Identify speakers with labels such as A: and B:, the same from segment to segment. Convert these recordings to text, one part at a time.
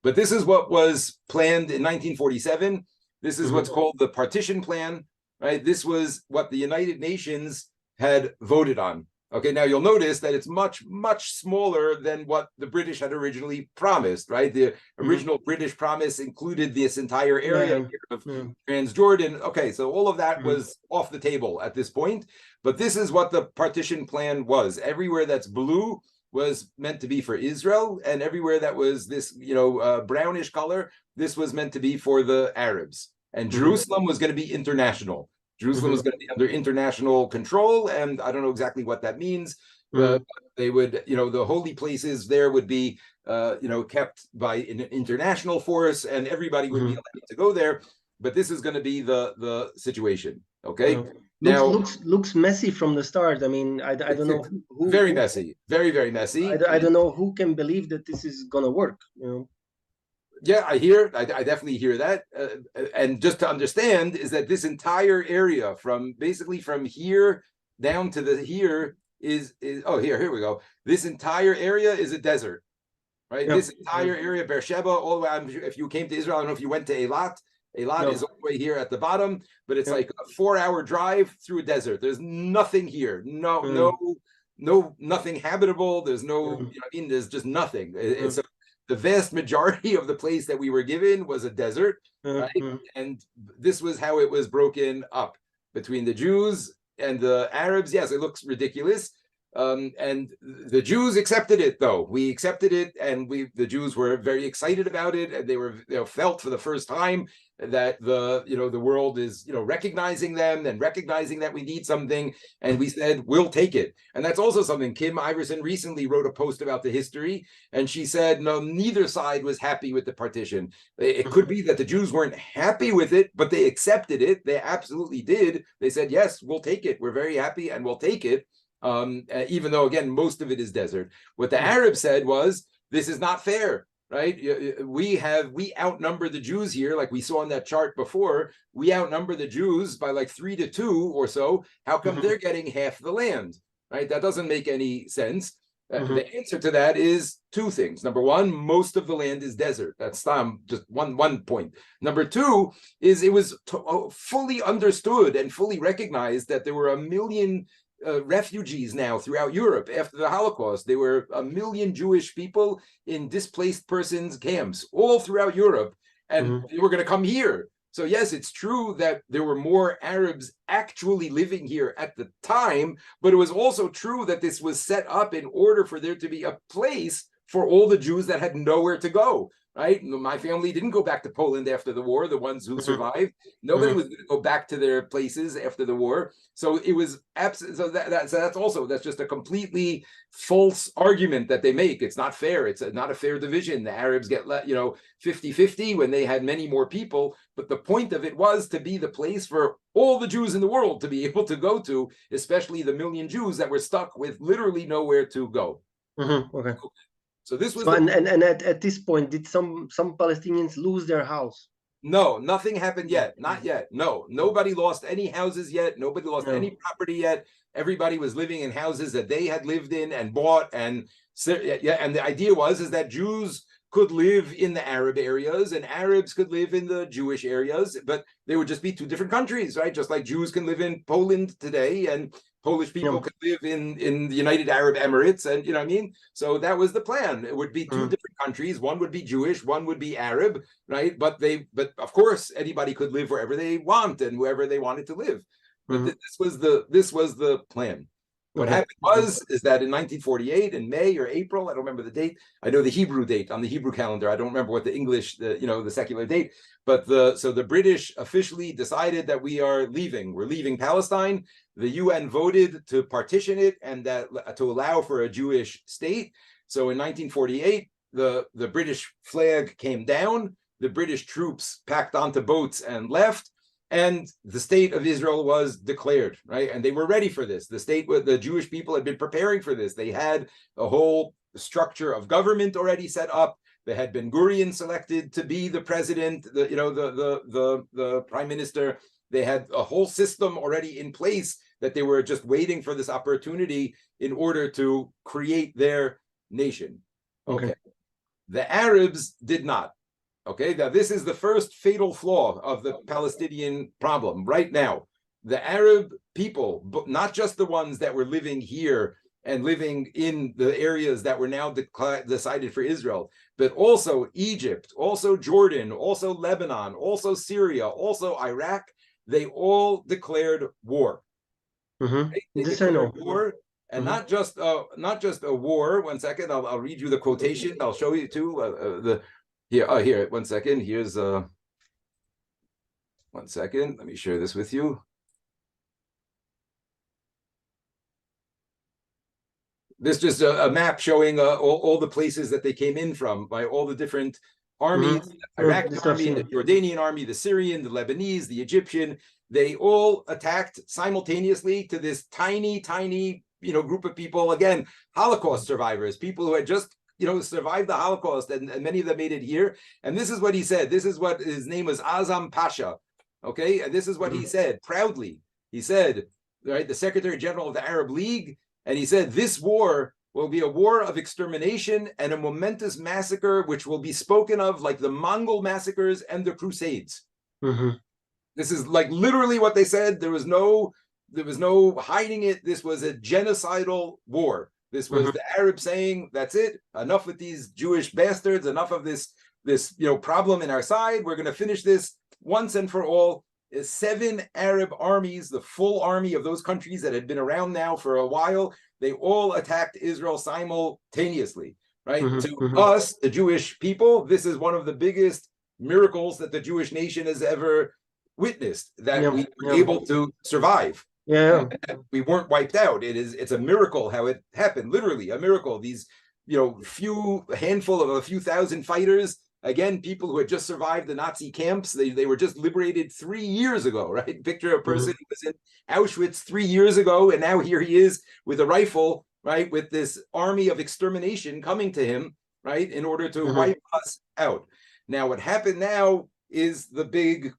A: But this is what was planned in 1947. This is what's called the partition plan, right? This was what the United Nations had voted on. Okay, now you'll notice that it's much, much smaller than what the British had originally promised, right? The original British promise included this entire area of Transjordan. Okay, so all of that was off the table at this point. But this is what the partition plan was. Everywhere that's blue was meant to be for Israel, and everywhere that was this, brownish color, this was meant to be for the Arabs. And Jerusalem was going to be international. Jerusalem was going to be under international control, and I don't know exactly what that means. They would, the holy places there would be, kept by an international force, and everybody would be allowed to go there. But this is going to be the situation. Okay. Now
B: looks messy from the start. I mean, I don't know who.
A: Very messy, very, very messy.
B: I don't know who can believe that this is going to work.
A: Yeah, I definitely hear that. And just to understand is that this entire area from here down to here is here we go. This entire area is a desert, right? Yep. This entire area, Beersheba, all the way. If you came to Israel, I don't know if you went to Eilat. Eilat is all the way here at the bottom, but it's like a 4-hour drive through a desert. There's nothing here. Nothing habitable. There's no, there's just nothing. It's the vast majority of the place that we were given was a desert, right? And this was how it was broken up between the Jews and the Arabs. Yes, it looks ridiculous. And the Jews accepted it, though. We accepted it, and the Jews were very excited about it, and they were felt for the first time that the world is recognizing them and recognizing that we need something, and we said we'll take it. And that's also something Kim Iverson recently wrote a post about the history, and she said no, neither side was happy with the partition. It could be that the Jews weren't happy with it, but they accepted it. They absolutely did. They said yes, we'll take it. We're very happy, and we'll take it. Even though, again, most of it is desert. What the Arabs said was, this is not fair, right? We outnumber the Jews here, like we saw on that chart before. We outnumber the Jews by like 3-2 or so. How come they're getting half the land, right? That doesn't make any sense. The answer to that is two things. Number one, most of the land is desert. That's just one point. Number two is it was fully understood and fully recognized that there were 1 million refugees now throughout Europe after the Holocaust. There were 1 million Jewish people in displaced persons camps all throughout Europe, and they were going to come here. So yes, it's true that there were more Arabs actually living here at the time, but it was also true that this was set up in order for there to be a place for all the Jews that had nowhere to go. Right? My family didn't go back to Poland after the war, the ones who survived. Nobody was going to go back to their places after the war. So it was so that's just a completely false argument that they make. It's not fair. It's not a fair division. The Arabs get 50-50 when they had many more people. But the point of it was to be the place for all the Jews in the world to be able to go to, especially the 1 million Jews that were stuck with literally nowhere to go.
B: Okay.
A: So this was
B: and at this point, did some Palestinians lose their house?
A: No, nothing happened yet. Not yet. No, nobody lost any houses yet. Nobody lost any property yet. Everybody was living in houses that they had lived in and bought. And the idea is that Jews could live in the Arab areas and Arabs could live in the Jewish areas, but they would just be two different countries, right? Just like Jews can live in Poland today and Polish people could live in the United Arab Emirates, and you know what I mean? So that was the plan. It would be two different countries. One would be Jewish, one would be Arab, right? But of course, anybody could live wherever they want and wherever they wanted to live. But this was the plan. What happened is that in 1948, in May or April, I don't remember the date. I know the Hebrew date on the Hebrew calendar. I don't remember what the English, the secular date. But so the British officially decided that we're leaving Palestine. The UN voted to partition it and that to allow for a Jewish state. So in 1948, the British flag came down. The British troops packed onto boats and left. And the state of Israel was declared, right? And they were ready for this. The Jewish people had been preparing for this. They had a whole structure of government already set up. They had Ben Gurion selected to be the president, the prime minister. They had a whole system already in place that they were just waiting for this opportunity in order to create their nation. Okay. The Arabs did not. Okay, now this is the first fatal flaw of the Palestinian problem right now. The Arab people, but not just the ones that were living here and living in the areas that were now decided for Israel, but also Egypt, also Jordan, also Lebanon, also Syria, also Iraq, they all declared war. They
B: This I know.
A: war, and not just a war. 1 second, I'll read you the quotation. I'll show you too. Here. 1 second. Here's 1 second. Let me share this with you. This is just a map showing all the places that they came in from by all the different armies, the Iraqi army, the Jordanian army, the Syrian, the Lebanese, the Egyptian. They all attacked simultaneously to this tiny, group of people. Again, Holocaust survivors, people who had just, survived the Holocaust, and many of them made it here. And this is what he said. This is what his name was, Azam Pasha. Okay, and this is what he said proudly. He said, right, the Secretary General of the Arab League, and he said, this war will be a war of extermination and a momentous massacre, which will be spoken of like the Mongol massacres and the Crusades. This is like literally what they said. There was no hiding it. This was a genocidal war. This was the Arabs saying, that's it, enough with these Jewish bastards, enough of this problem in our side. We're going to finish this once and for all. 7 Arab armies, the full army of those countries that had been around now for a while, they all attacked Israel simultaneously, right? To us, the Jewish people, this is one of the biggest miracles that the Jewish nation has ever witnessed, that we were able to survive. We weren't wiped out. It's a miracle how it happened, literally a miracle. These, a few thousand fighters, again, people who had just survived the Nazi camps, they were just liberated 3 years ago, right? Picture a person who was in Auschwitz 3 years ago, and now here he is with a rifle, right? With this army of extermination coming to him, right? In order to wipe us out. Now, what happened now is the big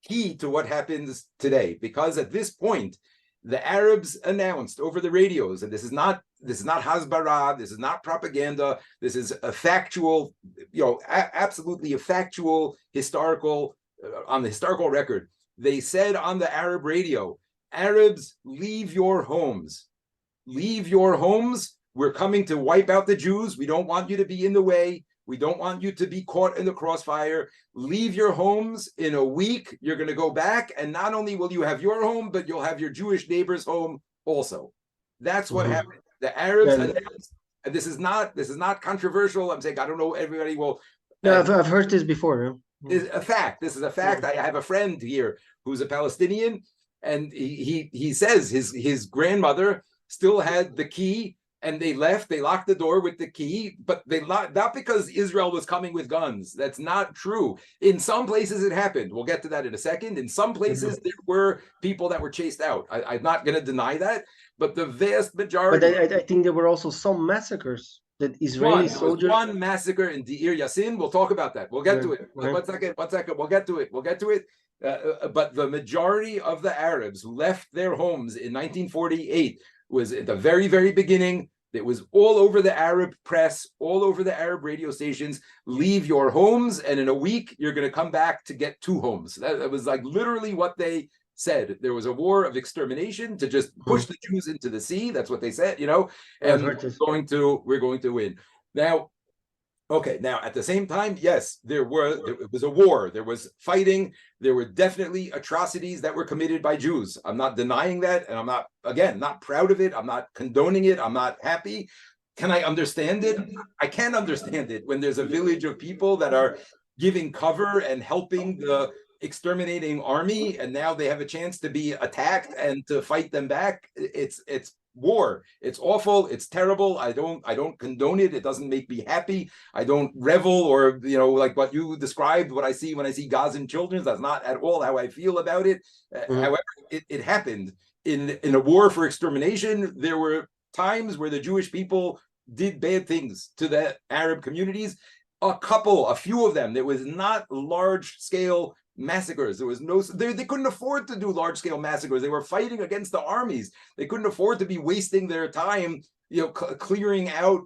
A: key to what happens today, because at this point, the Arabs announced over the radios, and this is not Hasbara, this is not propaganda, this is a factual, absolutely a factual historical, on the historical record. They said on the Arab radio, Arabs, leave your homes. Leave your homes. We're coming to wipe out the Jews. We don't want you to be in the way. We don't want you to be caught in the crossfire. Leave your homes. In a week, you're going to go back, and not only will you have your home, but you'll have your Jewish neighbor's home also. That's what happened. The Arabs announced, and this is not controversial. I'm saying I don't know everybody will.
B: No, I've heard this before.
A: Is a fact. This is a fact. I have a friend here who's a Palestinian, and he says his grandmother still had the key. And they left, they locked the door with the key, but they locked, not because Israel was coming with guns. That's not true. In some places it happened. We'll get to that in a second. In some places there were people that were chased out. I'm not going to deny that, but the vast majority.
B: But I think there were also some massacres that Israeli soldiers.
A: One massacre in Deir Yassin. We'll talk about that. We'll get to it. 1 second. We'll get to it. But the majority of the Arabs who left their homes in 1948 was at the very, very beginning. It was all over the Arab press, all over the Arab radio stations. Leave your homes, and in a week, you're going to come back to get 2 homes. That was like literally what they said. There was a war of extermination to just push the Jews into the sea. That's what they said, and we're going to win. Now, okay, now at the same time, yes, it was a war. There was fighting. There were definitely atrocities that were committed by Jews. I'm not denying that, and I'm not, again, not proud of it. I'm not condoning it. I'm not happy. Can I understand it? I can understand it when there's a village of people that are giving cover and helping the exterminating army, and now they have a chance to be attacked and to fight them back. It's war. It's awful. It's terrible. I don't condone it. It doesn't make me happy. I don't revel, or like what you described, what I see when I see Gazan children. That's not at all how I feel about it. However, it happened in a war for extermination. There were times where the Jewish people did bad things to the Arab communities. A few of them. There was not large scale massacres. There was they couldn't afford to do large scale massacres. They were fighting against the armies. They couldn't afford to be wasting their time, clearing out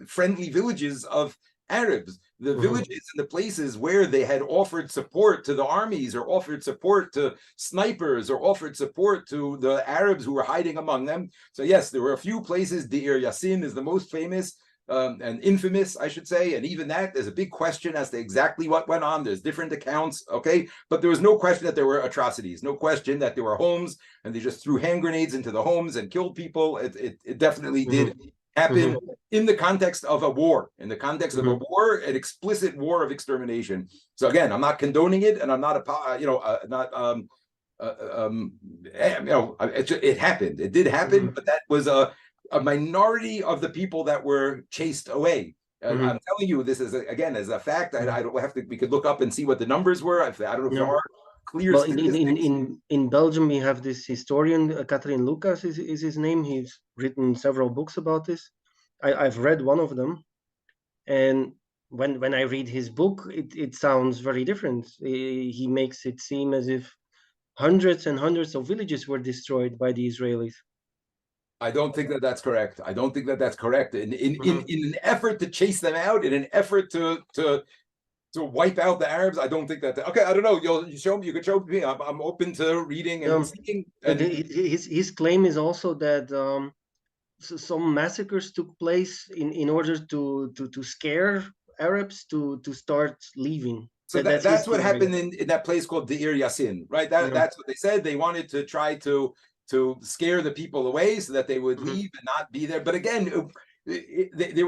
A: friendly villages of Arabs. The villages and the places where they had offered support to the armies, or offered support to snipers, or offered support to the Arabs who were hiding among them. So yes, there were a few places. Deir Yassin is the most famous and infamous, I should say. And even that, there's a big question as to exactly what went on. There's different accounts, okay? But there was no question that there were atrocities, no question that there were homes and they just threw hand grenades into the homes and killed people. It definitely did happen in the context of a war, an explicit war of extermination. So again, I'm not condoning it, and I'm not it happened. It did happen, but that was a minority of the people that were chased away. I'm telling you, this is again as a fact. I don't have to. We could look up and see what the numbers were. I don't know if there are clear.
B: Well, in Belgium, we have this historian, Catherine Lucas is his name. He's written several books about this. I've read one of them, and when I read his book, it sounds very different. He makes it seem as if hundreds and hundreds of villages were destroyed by the Israelis.
A: I don't think that that's correct. I don't think that that's correct. In an effort to chase them out, in an effort to wipe out the Arabs, I don't think that. Okay, I don't know. You show me. You could show me. I'm open to reading and seeing. And
B: his claim is also that some massacres took place in order to scare Arabs to start leaving.
A: So that's what happened in that place called Deir Yassin, right? That's what they said. They wanted to try to scare the people away so that they would leave and not be there. But again, they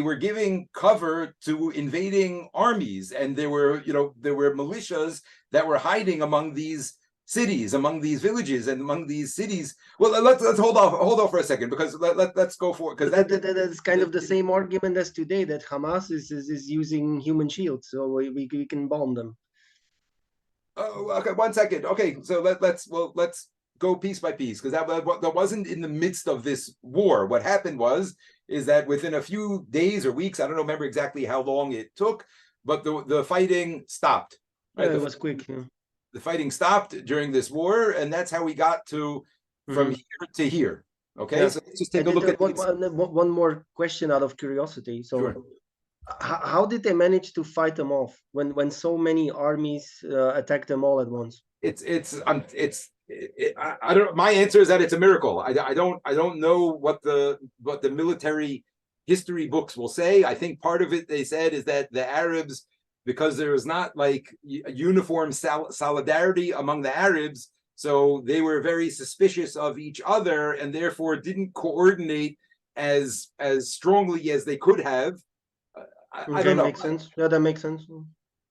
A: were giving cover to invading armies, and there were militias that were hiding among these cities, among these villages, and among these cities. Well, let's hold off for a second, because let's go for it, because
B: that's kind of the same argument as today, that Hamas is using human shields, so we can bomb them.
A: Oh, okay, 1 second. Okay, so let's go piece by piece, because that wasn't in the midst of this war. What happened is that within a few days or weeks, I don't remember exactly how long it took, but the fighting stopped.
B: Right? It was quick. Yeah.
A: The fighting stopped during this war, and that's how we got from here to here. Okay, so let's just take a look at
B: one more question out of curiosity. So, sure. How did they manage to fight them off when so many armies attacked them all at once?
A: I don't. My answer is that it's a miracle. I don't know what the military history books will say. I think part of it, they said, is that the Arabs, because there was not like uniform solidarity among the Arabs, so they were very suspicious of each other, and therefore didn't coordinate as strongly as they could have. I don't know.
B: Makes sense. Yeah, that makes sense.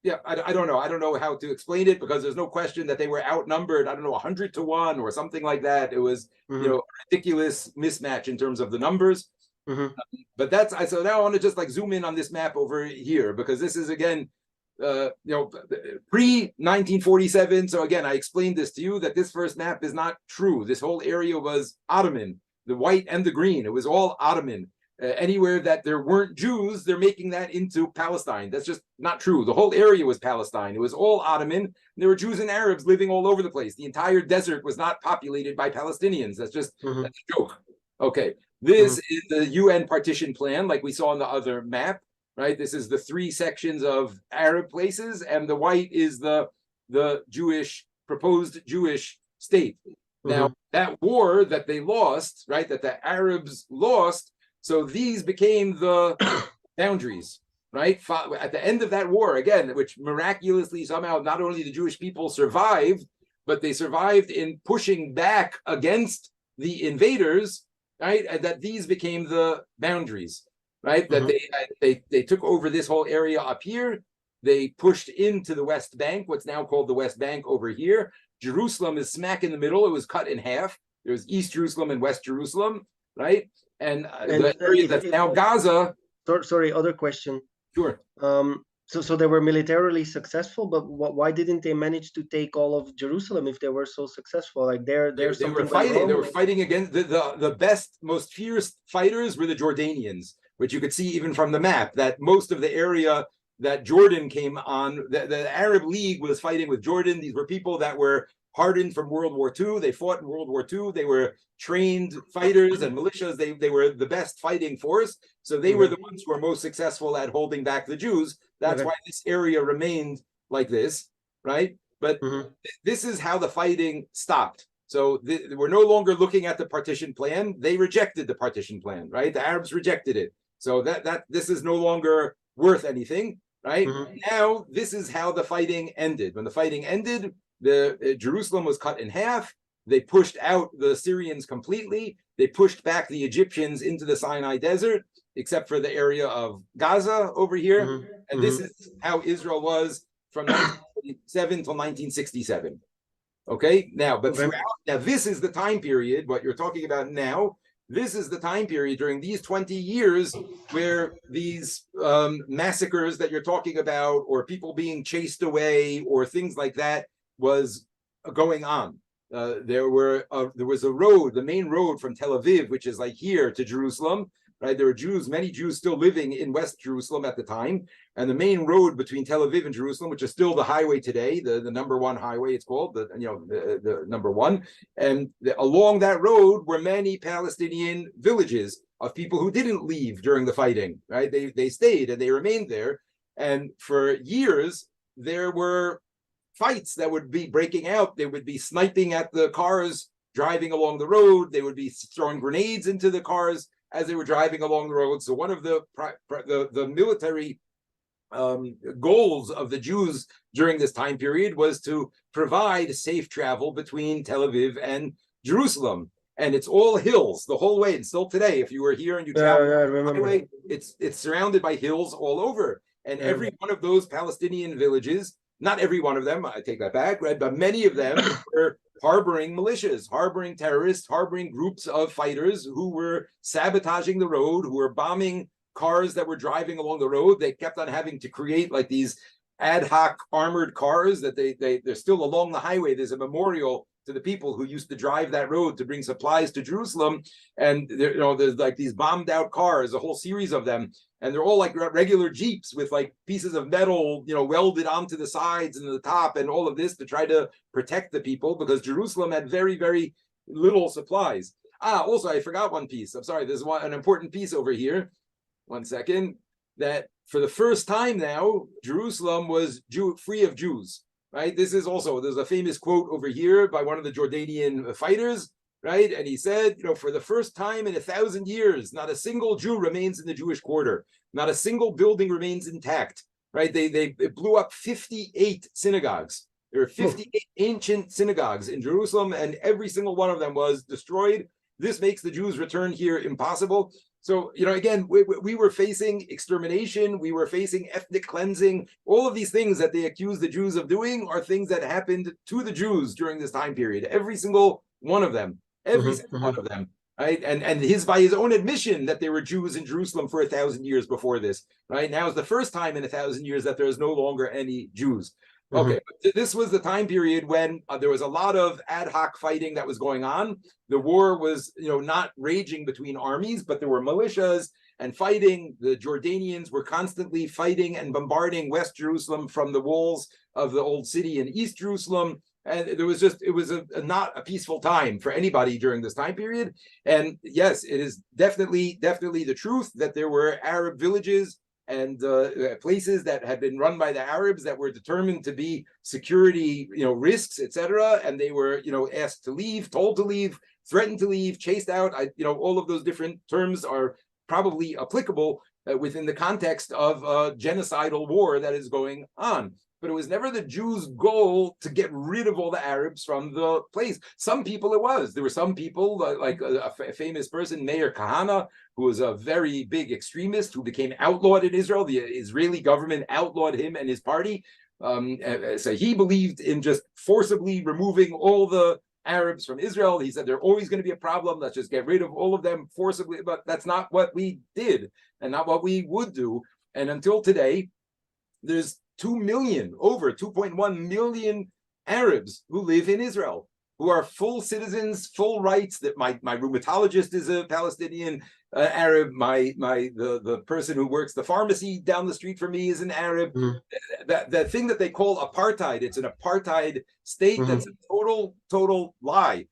A: Yeah, I don't know. I don't know how to explain it, because there's no question that they were outnumbered. I don't know, 100 to 1 or something like that. It was a ridiculous mismatch in terms of the numbers. But so now I want to just like zoom in on this map over here, because this is again pre-1947. So again, I explained this to you, that this first map is not true. This whole area was Ottoman, the white and the green. It was all Ottoman. Anywhere that there weren't Jews, they're making that into Palestine. That's just not true. The whole area was Palestine. It was all Ottoman. There were Jews and Arabs living all over the place. The entire desert was not populated by Palestinians. That's just that's a joke. Okay, this is the UN partition plan, like we saw on the other map, right? This is the 3 sections of Arab places, and the white is the proposed Jewish state. Now, that war that they lost, right, that the Arabs lost, so these became the boundaries, right? At the end of that war, again, which miraculously somehow not only the Jewish people survived, but they survived in pushing back against the invaders, right? And that these became the boundaries, right? That they took over this whole area up here. They pushed into the West Bank, what's now called the West Bank over here. Jerusalem is smack in the middle. It was cut in half. There's East Jerusalem and West Jerusalem, right? And the area that's now Gaza.
B: Sorry, other question.
A: Sure.
B: So they were militarily successful, but why didn't they manage to take all of Jerusalem if they were so successful? Like they were
A: fighting. They were fighting against the best, most fierce fighters were the Jordanians, which you could see even from the map. That most of the area that Jordan came on, the Arab League was fighting with Jordan. These were people that were hardened from World War II. They fought in World War II. They were trained fighters and militias. They were the best fighting force. So they were the ones who were most successful at holding back the Jews. That's why this area remained like this, right? But this is how the fighting stopped. So we're no longer looking at the partition plan. They rejected the partition plan, right? The Arabs rejected it. So that this is no longer worth anything, right? Now this is how the fighting ended. When the fighting ended, Jerusalem was cut in half. They pushed out the Syrians completely. They pushed back the Egyptians into the Sinai Desert, except for the area of Gaza over here. And this is how Israel was from 1947 till 1967. Okay, now, but now this is the time period, what you're talking about now, this is the time period during these 20 years where these massacres that you're talking about, or people being chased away, or things like that, was going on. There was a road, the main road from Tel Aviv, which is like here to Jerusalem, right? There were many Jews still living in West Jerusalem at the time, and the main road between Tel Aviv and Jerusalem, which is still the highway today, the number one highway, it's called, the number one, and along that road were many Palestinian villages of people who didn't leave during the fighting, right? They stayed and they remained there, and for years there were fights that would be breaking out. They would be sniping at the cars driving along the road. They would be throwing grenades into the cars as they were driving along the road. So one of the military goals of the Jews during this time period was to provide safe travel between Tel Aviv and Jerusalem. And it's all hills the whole way. And still today, if you were here and you travel the highway, it's surrounded by hills all over. And every one of those Palestinian villages, not every one of them, I take that back, right? But many of them were harboring militias, harboring terrorists, harboring groups of fighters who were sabotaging the road, who were bombing cars that were driving along the road. They kept on having to create like these ad hoc armored cars that they're still along the highway. There's a memorial to the people who used to drive that road to bring supplies to Jerusalem. And there's like these bombed out cars, a whole series of them. And they're all like regular Jeeps with like pieces of metal, welded onto the sides and the top and all of this to try to protect the people, because Jerusalem had very, very little supplies. Also, I forgot one piece. I'm sorry, there's an important piece over here. 1 second. That for the first time now, Jerusalem was free of Jews, right? There's a famous quote over here by one of the Jordanian fighters, right? And he said, for the first time in 1,000 years, not a single Jew remains in the Jewish quarter. Not a single building remains intact, right? They blew up 58 synagogues. There were 58 ancient synagogues in Jerusalem, and every single one of them was destroyed. This makes the Jews' return here impossible. So, again, we were facing extermination. We were facing ethnic cleansing. All of these things that they accuse the Jews of doing are things that happened to the Jews during this time period. Every single one of them. Every single one of them. Right. And by his own admission that there were Jews in Jerusalem for 1,000 years before this. Right. Now is the first time in 1,000 years that there is no longer any Jews. Okay, this was the time period when there was a lot of ad hoc fighting that was going on. The war was, not raging between armies, but there were militias and fighting. The Jordanians were constantly fighting and bombarding West Jerusalem from the walls of the old city in East Jerusalem. And it was not a peaceful time for anybody during this time period. And yes, it is definitely the truth that there were Arab villages and places that had been run by the Arabs that were determined to be security, risks, etc. And they were, asked to leave, told to leave, threatened to leave, chased out. All of those different terms are probably applicable within the context of a genocidal war that is going on. But it was never the Jews' goal to get rid of all the Arabs from the place. Some people it was. There were some people, like a famous person, Meir Kahane, who was a very big extremist who became outlawed in Israel. The Israeli government outlawed him and his party. So he believed in just forcibly removing all the Arabs from Israel. He said, they're always going to be a problem. Let's just get rid of all of them forcibly. But that's not what we did and not what we would do. And until today, there's 2 million, over 2.1 million Arabs who live in Israel. who are full citizens, full rights. That my rheumatologist is a Palestinian Arab. The person who works the pharmacy down the street from me is an Arab. That thing that they call apartheid, it's an apartheid state. That's a total lie.